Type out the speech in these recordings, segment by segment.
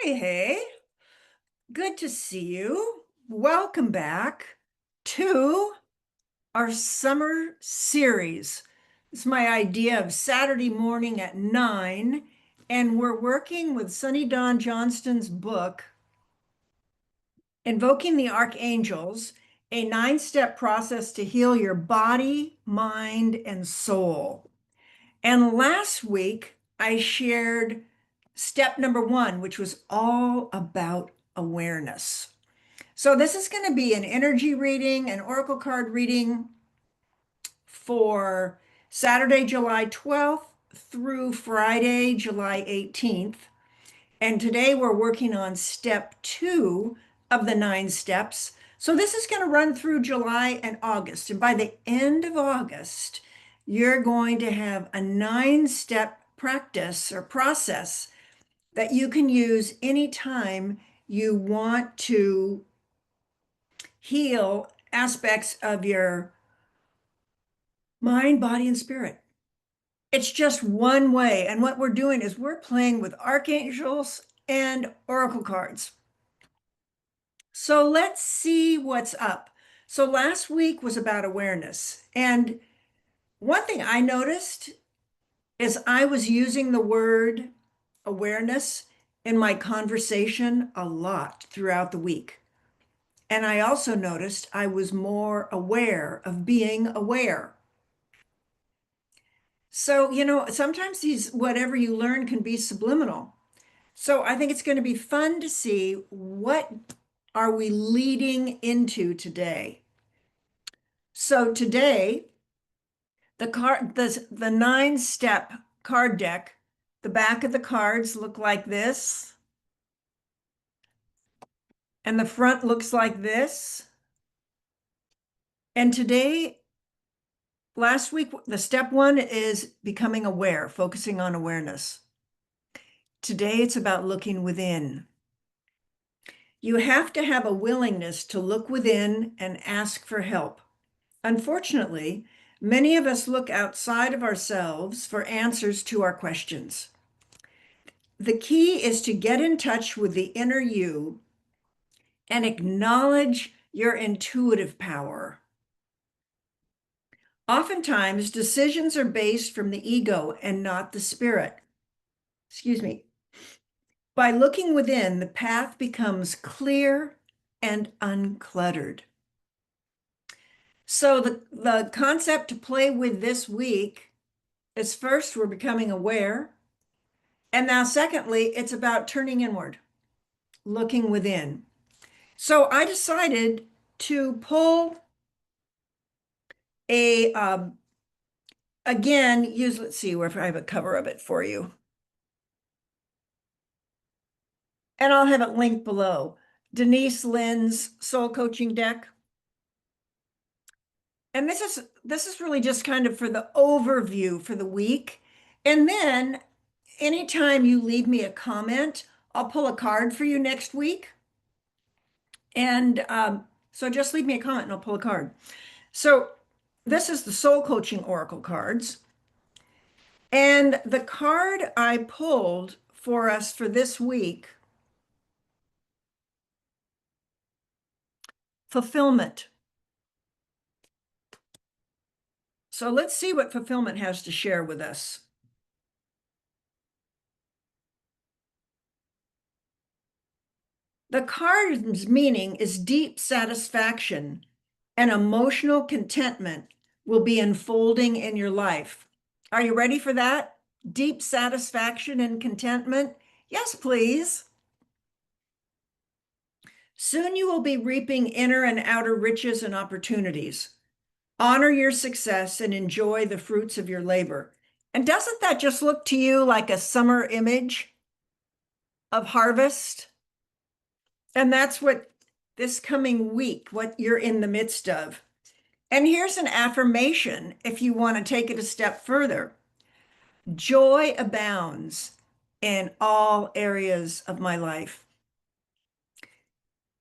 Hey, hey, good to see you. Welcome back to our summer series. It's my idea of Saturday morning at 9, and we're working with Sunny Dawn Johnston's book, Invoking the Archangels, a 9-step process to heal your body, mind, and soul. And last week, I shared step number 1, which was all about awareness. So this is going to be an energy reading, an oracle card reading for Saturday, July 12th through Friday, July 18th. And today we're working on step 2 of the 9 steps. So this is going to run through July and August. And by the end of August, you're going to have a 9-step practice or process that you can use anytime you want to heal aspects of your mind, body, and spirit. It's just one way. And what we're doing is we're playing with archangels and oracle cards. So let's see what's up. So last week was about awareness. And one thing I noticed is I was using the word awareness in my conversation a lot throughout the week. And I also noticed I was more aware of being aware. So, sometimes these, whatever you learn can be subliminal. So I think it's going to be fun to see what are we leading into today. So today, the 9-step card deck, the back of the cards look like this, and the front looks like this. And today, last week, the step 1 is becoming aware, focusing on awareness. Today, it's about looking within. You have to have a willingness to look within and ask for help. Unfortunately, many of us look outside of ourselves for answers to our questions. The key is to get in touch with the inner you and acknowledge your intuitive power. Oftentimes, decisions are based from the ego and not the spirit. Excuse me. By looking within, the path becomes clear and uncluttered. So the concept to play with this week is, first, we're becoming aware. And now, secondly, it's about turning inward, looking within. So I decided to pull again, let's see where I have a cover of it for you. And I'll have it linked below. Denise Lynn's Soul Coaching Deck. And this is really just kind of for the overview for the week. And then anytime you leave me a comment, I'll pull a card for you next week. And so just leave me a comment and I'll pull a card. So this is the Soul Coaching Oracle cards. And the card I pulled for us for this week, fulfillment. So let's see what fulfillment has to share with us. The card's meaning is deep satisfaction and emotional contentment will be unfolding in your life. Are you ready for that? Deep satisfaction and contentment? Yes, please. Soon you will be reaping inner and outer riches and opportunities. Honor your success and enjoy the fruits of your labor. And doesn't that just look to you like a summer image of harvest? And that's what this coming week, what you're in the midst of. And here's an affirmation if you want to take it a step further. Joy abounds in all areas of my life.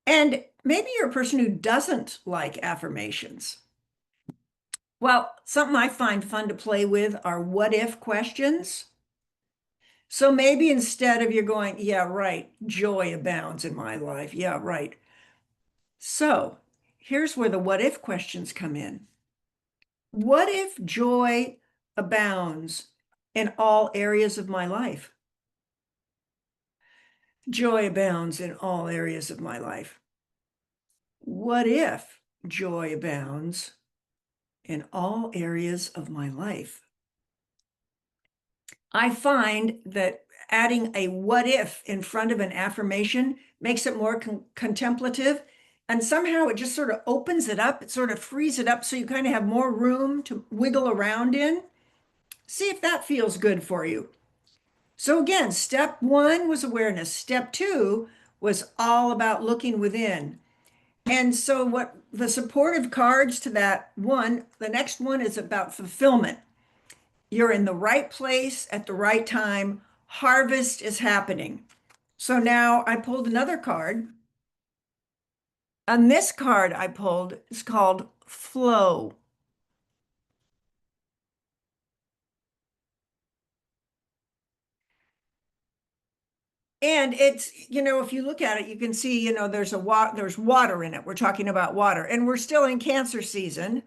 And maybe you're a person who doesn't like affirmations. Well, something I find fun to play with are what if questions. So maybe instead of you're going, yeah, right, joy abounds in my life. Yeah, right. So here's where the what if questions come in. What if joy abounds in all areas of my life? Joy abounds in all areas of my life. What if joy abounds in all areas of my life? I find that adding a what if in front of an affirmation makes it more contemplative. And somehow it just sort of opens it up. It sort of frees it up so you kind of have more room to wiggle around in. See if that feels good for you. So, again, step one was awareness. Step two was all about looking within. And so, what the supportive cards to that one, the next one is about fulfillment. You're in the right place at the right time. Harvest is happening. So now I pulled another card. And this card I pulled is called Flow. And it's, if you look at it, you can see, there's water in it. We're talking about water. And we're still in Cancer season.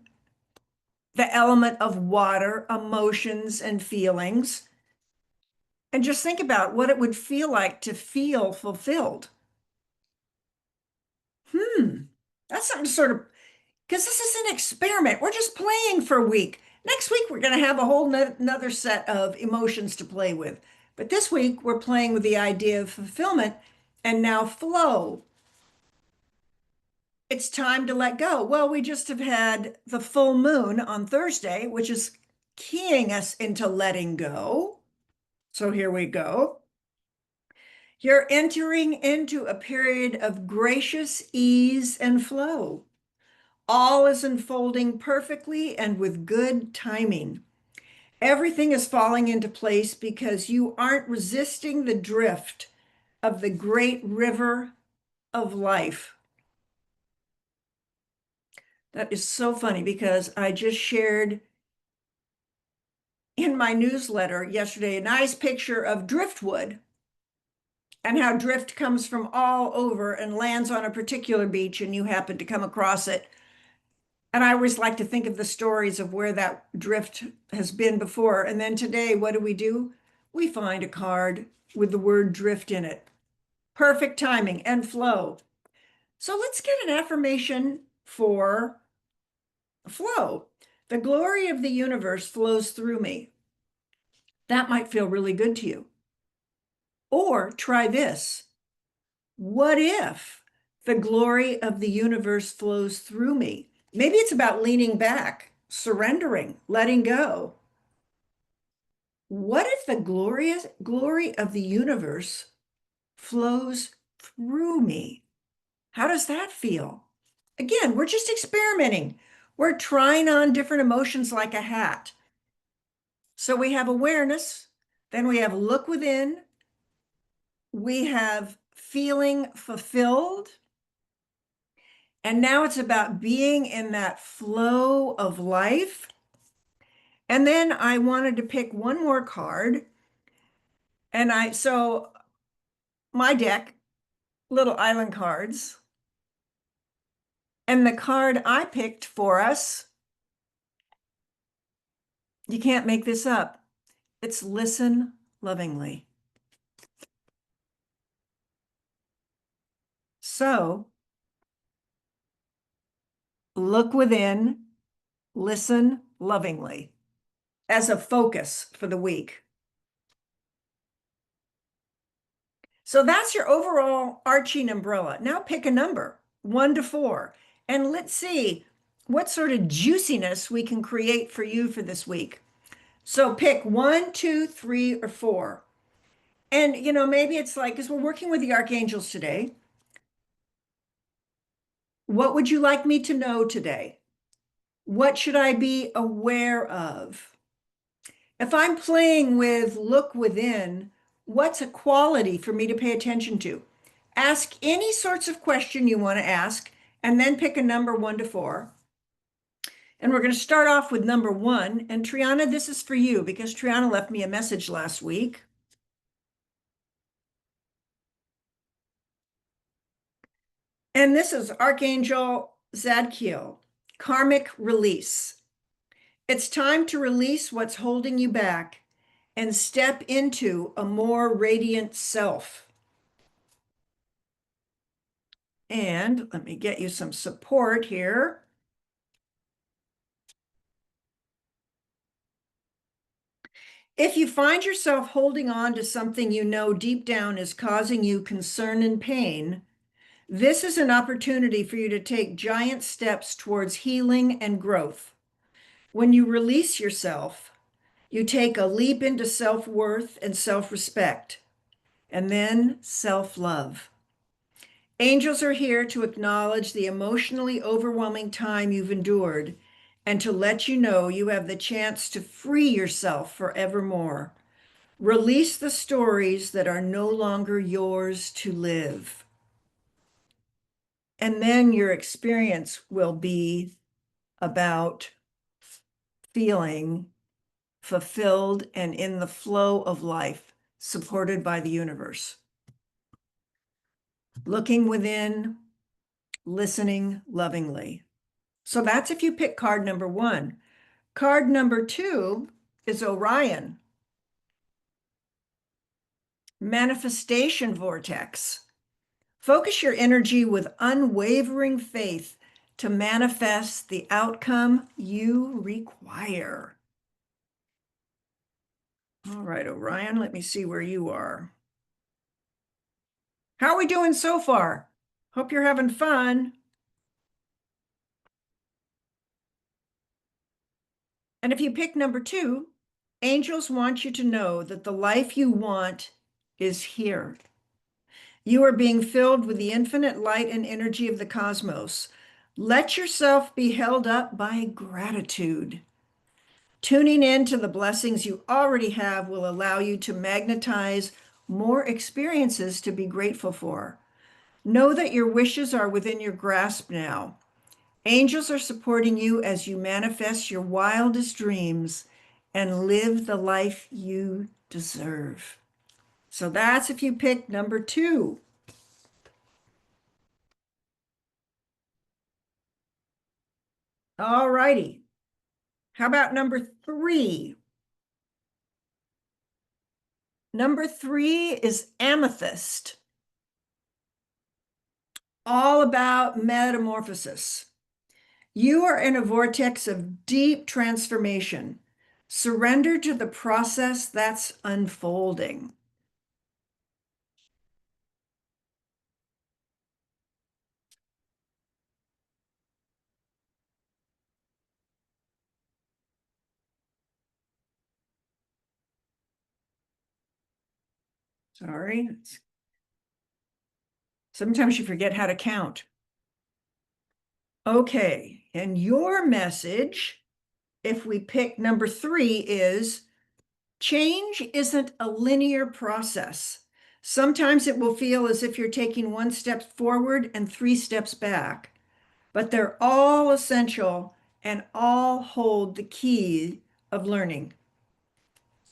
The element of water, emotions, and feelings. And just think about what it would feel like to feel fulfilled. That's something to sort of, because this is an experiment. We're just playing for a week. Next week, we're going to have a whole another set of emotions to play with. But this week, we're playing with the idea of fulfillment and now flow. It's time to let go. Well, we just have had the full moon on Thursday, which is keying us into letting go. So here we go. You're entering into a period of gracious ease and flow. All is unfolding perfectly and with good timing. Everything is falling into place because you aren't resisting the drift of the great river of life. That is so funny because I just shared in my newsletter yesterday a nice picture of driftwood and how drift comes from all over and lands on a particular beach and you happen to come across it. And I always like to think of the stories of where that drift has been before. And then today, what do? We find a card with the word drift in it. Perfect timing and flow. So let's get an affirmation for flow. The glory of the universe flows through me. That might feel really good to you. Or try this. What if the glory of the universe flows through me? Maybe it's about leaning back, surrendering, letting go. What if the glory of the universe flows through me? How does that feel? Again, we're just experimenting. We're trying on different emotions like a hat. So we have awareness, then we have look within, we have feeling fulfilled, and now it's about being in that flow of life. And then I wanted to pick one more card. So my deck, little island cards. And the card I picked for us, you can't make this up. It's listen lovingly. So look within, listen lovingly as a focus for the week. So that's your overall arching umbrella. Now pick a number, 1 to 4, and let's see what sort of juiciness we can create for you for this week. So pick 1, 2, 3, or 4. And, maybe it's like, because we're working with the Archangels today, what would you like me to know today? What should I be aware of? If I'm playing with look within, what's a quality for me to pay attention to? Ask any sorts of question you want to ask, and then pick a number 1 to 4. And we're going to start off with number 1. And Triana, this is for you because Triana left me a message last week. And this is Archangel Zadkiel, karmic release. It's time to release what's holding you back and step into a more radiant self. And let me get you some support here. If you find yourself holding on to something you know deep down is causing you concern and pain, this is an opportunity for you to take giant steps towards healing and growth. When you release yourself, you take a leap into self-worth and self-respect, and then self-love. Angels are here to acknowledge the emotionally overwhelming time you've endured and to let you know you have the chance to free yourself forevermore. Release the stories that are no longer yours to live. And then your experience will be about feeling fulfilled and in the flow of life, supported by the universe. Looking within, listening lovingly. So that's if you pick card number 1. Card number 2 is Orion, manifestation vortex. Focus your energy with unwavering faith to manifest the outcome you require. All right, Orion, let me see where you are. How are we doing so far? Hope you're having fun. And if you pick number 2, angels want you to know that the life you want is here. You are being filled with the infinite light and energy of the cosmos. Let yourself be held up by gratitude. Tuning in to the blessings you already have will allow you to magnetize more experiences to be grateful for. Know that your wishes are within your grasp now. Angels are supporting you as you manifest your wildest dreams and live the life you deserve. So that's if you pick number 2. All righty. How about number 3? Number 3 is amethyst, all about metamorphosis. You are in a vortex of deep transformation. Surrender to the process that's unfolding. Sorry. Sometimes you forget how to count. Okay, and your message, if we pick number 3, is change isn't a linear process. Sometimes it will feel as if you're taking 1 step forward and 3 steps back, but they're all essential and all hold the key of learning.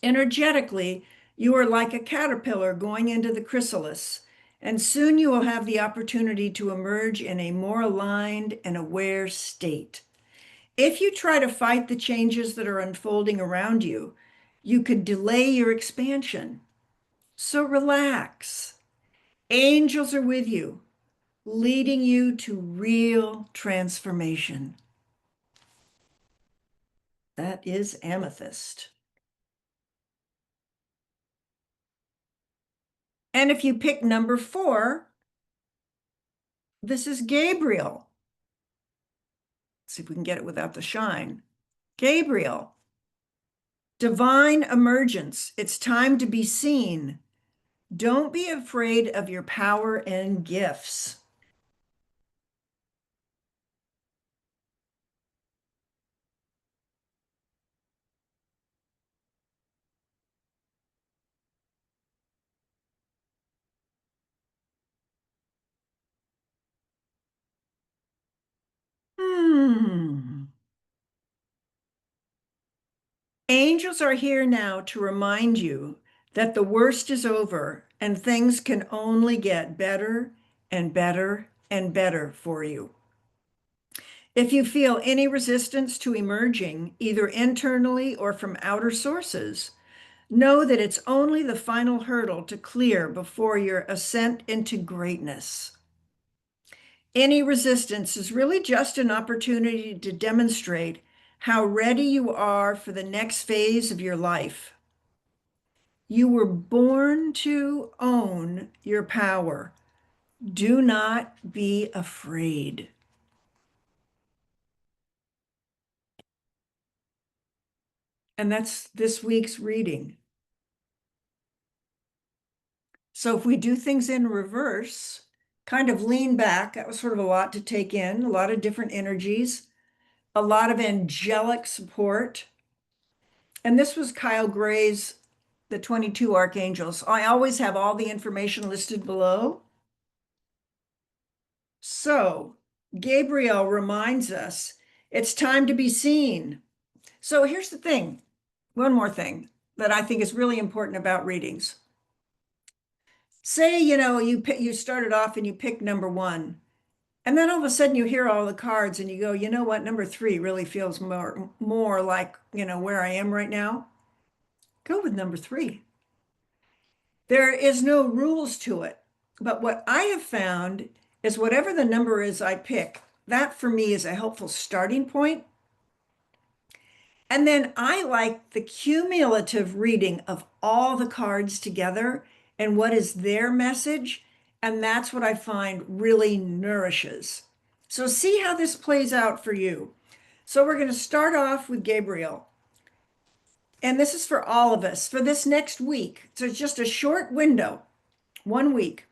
Energetically, you are like a caterpillar going into the chrysalis, and soon you will have the opportunity to emerge in a more aligned and aware state. If you try to fight the changes that are unfolding around you, you could delay your expansion. So relax. Angels are with you, leading you to real transformation. That is amethyst. And if you pick number 4, this is Gabriel. Let's see if we can get it without the shine. Gabriel, divine emergence. It's time to be seen. Don't be afraid of your power and gifts. Hmm. Angels are here now to remind you that the worst is over and things can only get better and better and better for you. If you feel any resistance to emerging, either internally or from outer sources, know that it's only the final hurdle to clear before your ascent into greatness. Any resistance is really just an opportunity to demonstrate how ready you are for the next phase of your life. You were born to own your power. Do not be afraid. And that's this week's reading. So if we do things in reverse, kind of lean back, that was sort of a lot to take in, a lot of different energies, a lot of angelic support. And this was Kyle Gray's The 22 Archangels. I always have all the information listed below. So Gabriel reminds us it's time to be seen. So here's the thing, one more thing that I think is really important about readings. Say, you started off and you picked number one, and then all of a sudden you hear all the cards and you go, you know what, number three really feels more like, where I am right now. Go with number three. There is no rules to it. But what I have found is whatever the number is I pick, that for me is a helpful starting point. And then I like the cumulative reading of all the cards together and what is their message. And that's what I find really nourishes. So see how this plays out for you. So we're going to start off with Gabriel. And this is for all of us for this next week. So it's just a short window, 1 week.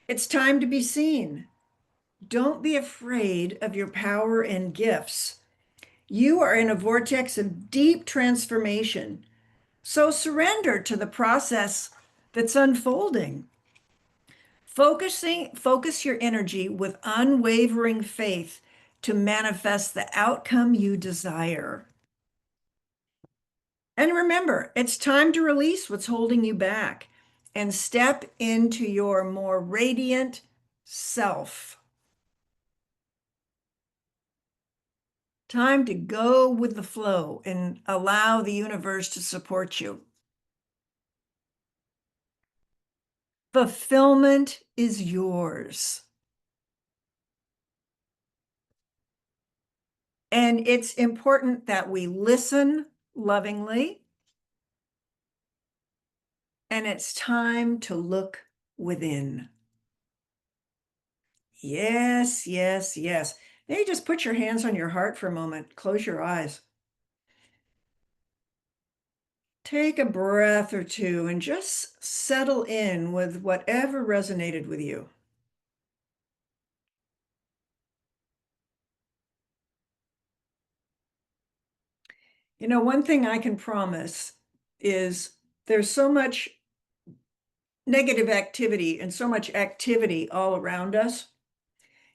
It's time to be seen. Don't be afraid of your power and gifts. You are in a vortex of deep transformation. So surrender to the process that's unfolding. Focus your energy with unwavering faith to manifest the outcome you desire. And remember, it's time to release what's holding you back and step into your more radiant self. Time to go with the flow and allow the universe to support you. Fulfillment is yours. And it's important that we listen lovingly. And it's time to look within. Yes, yes, yes. Maybe just put your hands on your heart for a moment. Close your eyes. Take a breath or two and just settle in with whatever resonated with you. One thing I can promise is there's so much negative activity and so much activity all around us.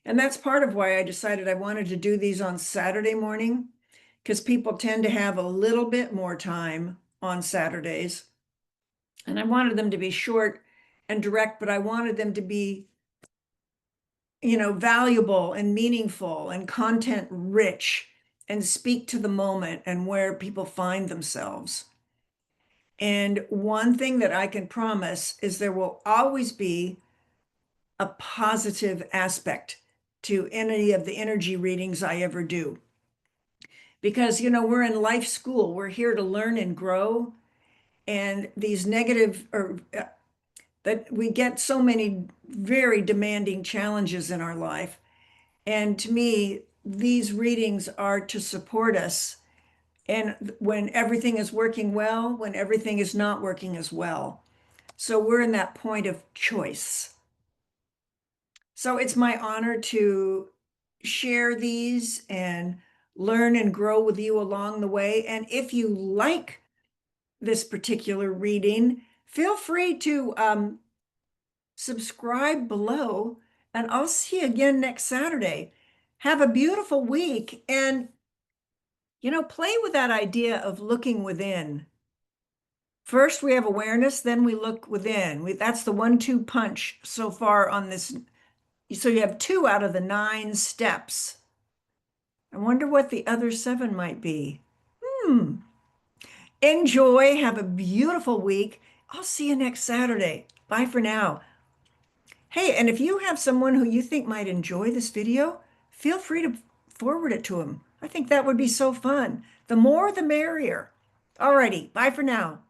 And that's part of why I decided I wanted to do these on Saturday morning, because people tend to have a little bit more time on Saturdays. And I wanted them to be short and direct, but I wanted them to be, valuable and meaningful and content rich and speak to the moment and where people find themselves. And one thing that I can promise is there will always be a positive aspect to any of the energy readings I ever do. Because, we're in life school, we're here to learn and grow. And these negative, or that we get so many very demanding challenges in our life. And to me, these readings are to support us. And when everything is working well, when everything is not working as well. So we're in that point of choice. So it's my honor to share these and learn and grow with you along the way. And if you like this particular reading, feel free to subscribe below, and I'll see you again next Saturday. Have a beautiful week, and play with that idea of looking within. First, we have awareness, then we look within. That's the 1-2 punch so far on this, So you have 2 out of the 9 steps. I wonder what the other 7 might be. Hmm. Enjoy. Have a beautiful week. I'll see you next Saturday. Bye for now. Hey, and if you have someone who you think might enjoy this video, feel free to forward it to them. I think that would be so fun. The more, the merrier. Alrighty, bye for now.